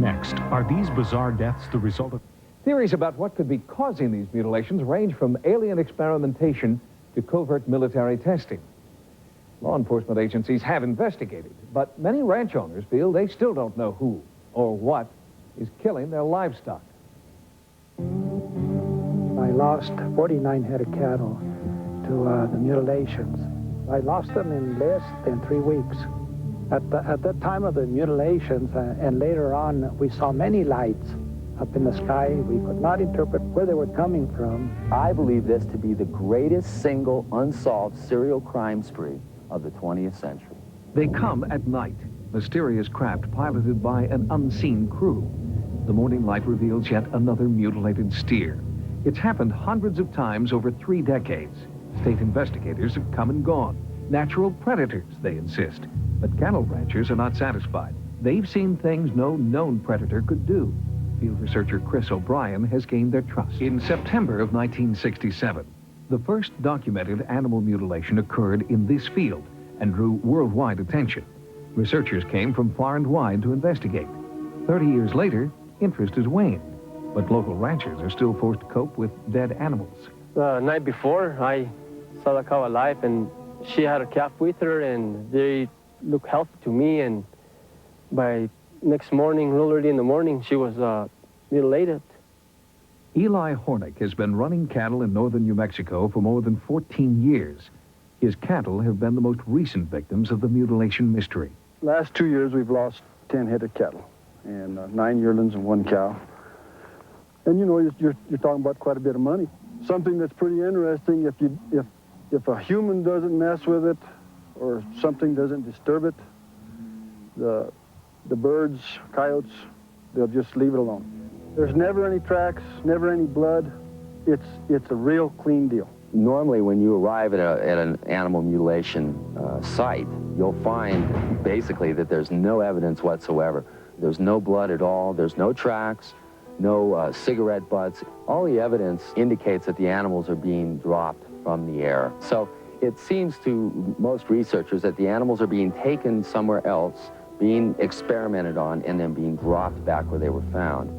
Next, are these bizarre deaths the result of... Theories about what could be causing these mutilations range from alien experimentation to covert military testing. Law enforcement agencies have investigated, but many ranch owners feel they still don't know who or what is killing their livestock. I lost 49 head of cattle to the mutilations. I lost them in less than 3 weeks. At the time of the mutilations and later on, we saw many lights up in the sky. We could not interpret where they were coming from. I believe this to be the greatest single unsolved serial crime spree of the 20th century. They come at night, mysterious craft piloted by an unseen crew. The morning light reveals yet another mutilated steer. It's happened hundreds of times over 3 decades. State investigators have come and gone. Natural predators, they insist. But cattle ranchers are not satisfied. They've seen things no known predator could do. Field researcher Chris O'Brien has gained their trust. In September of 1967, the first documented animal mutilation occurred in this field and drew worldwide attention. Researchers came from far and wide to investigate. 30 years later, interest has waned, but local ranchers are still forced to cope with dead animals. The night before, I saw the cow alive, and she had a calf with her, and they looked healthy to me, and by next morning, real early in the morning, she was mutilated. Eli Hornick has been running cattle in northern New Mexico for more than 14 years. His cattle have been the most recent victims of the mutilation mystery. Last 2 years, we've lost 10 head of cattle, and 9 yearlings and 1 cow. And you know, you're talking about quite a bit of money. Something that's pretty interesting, if a human doesn't mess with it or something doesn't disturb it, the birds, coyotes, they'll just leave it alone. There's never any tracks, never any blood. It's a real clean deal. Normally, when you arrive at an animal mutilation site, you'll find basically that there's no evidence whatsoever. There's no blood at all. There's no tracks, no cigarette butts. All the evidence indicates that the animals are being dropped from the air. So it seems to most researchers that the animals are being taken somewhere else, being experimented on, and then being dropped back where they were found.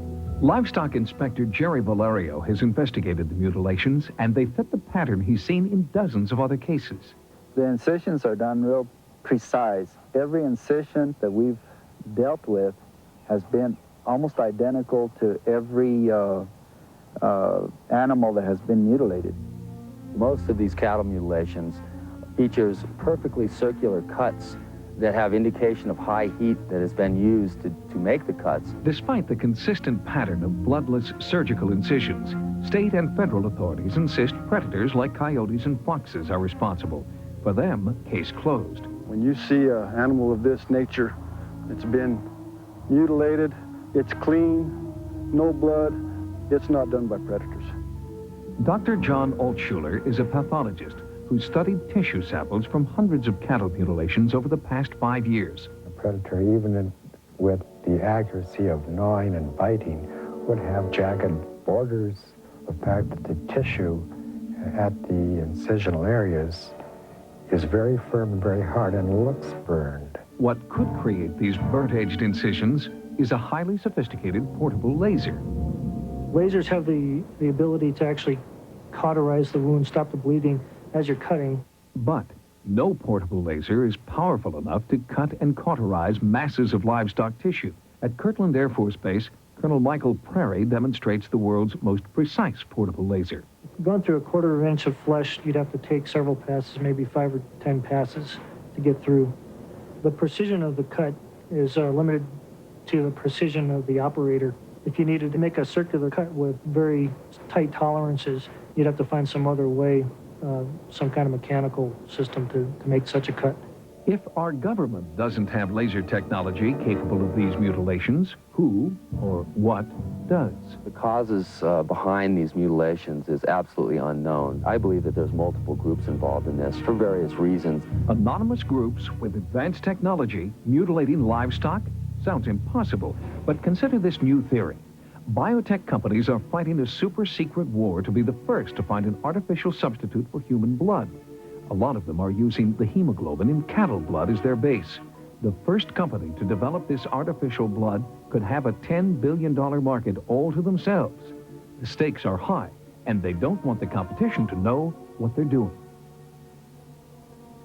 Livestock Inspector Jerry Valerio has investigated the mutilations, and they fit the pattern he's seen in dozens of other cases. The incisions are done real precise. Every incision that we've dealt with has been almost identical to every animal that has been mutilated. Most of these cattle mutilations features perfectly circular cuts that have indication of high heat that has been used to make the cuts. Despite the consistent pattern of bloodless surgical incisions, state and federal authorities insist predators like coyotes and foxes are responsible. For them, case closed. When you see an animal of this nature, it's been mutilated, it's clean, no blood, it's not done by predators. Dr. John Altshuler is a pathologist who studied tissue samples from hundreds of cattle mutilations over the past 5 years. A predator, even with the accuracy of gnawing and biting, would have jagged borders. The fact that the tissue at the incisional areas is very firm and very hard and looks burned. What could create these burnt-edged incisions is a highly sophisticated portable laser. Lasers have the ability to actually cauterize the wound, stop the bleeding as you're cutting. But no portable laser is powerful enough to cut and cauterize masses of livestock tissue. At Kirtland Air Force Base, Colonel Michael Prairie demonstrates the world's most precise portable laser. Going through a 1/4 inch of flesh, you'd have to take several passes, maybe 5 or 10 passes to get through. The precision of the cut is limited to the precision of the operator. If you needed to make a circular cut with very tight tolerances, you'd have to find some other way, some kind of mechanical system to make such a cut. If our government doesn't have laser technology capable of these mutilations, who or what does? The causes behind these mutilations is absolutely unknown. I believe that there's multiple groups involved in this for various reasons. Anonymous groups with advanced technology mutilating livestock? Sounds impossible, but consider this new theory. Biotech companies are fighting a super-secret war to be the first to find an artificial substitute for human blood. A lot of them are using the hemoglobin in cattle blood as their base. The first company to develop this artificial blood could have a $10 billion market all to themselves. The stakes are high, and they don't want the competition to know what they're doing.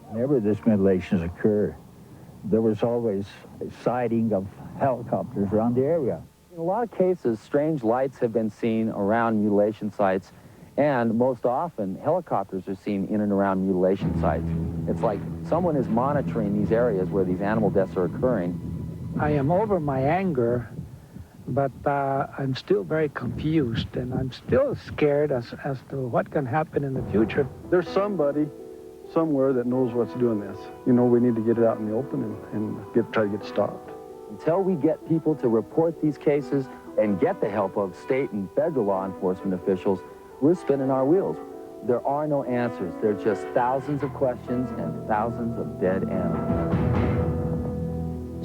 Whenever these mutilations occur, there was always a sighting of helicopters around the area. In a lot of cases, strange lights have been seen around mutilation sites, and most often, helicopters are seen in and around mutilation sites. It's like someone is monitoring these areas where these animal deaths are occurring. I am over my anger, but I'm still very confused, and I'm still scared as to what can happen in the future. There's somebody somewhere that knows what's doing this. You know, we need to get it out in the open and try to get it stopped. Until we get people to report these cases and get the help of state and federal law enforcement officials, we're spinning our wheels. There are no answers. There are just thousands of questions and thousands of dead animals.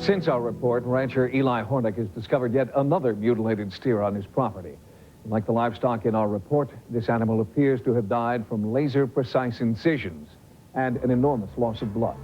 Since our report, rancher Eli Hornick has discovered yet another mutilated steer on his property. Like the livestock in our report, this animal appears to have died from laser-precise incisions and an enormous loss of blood.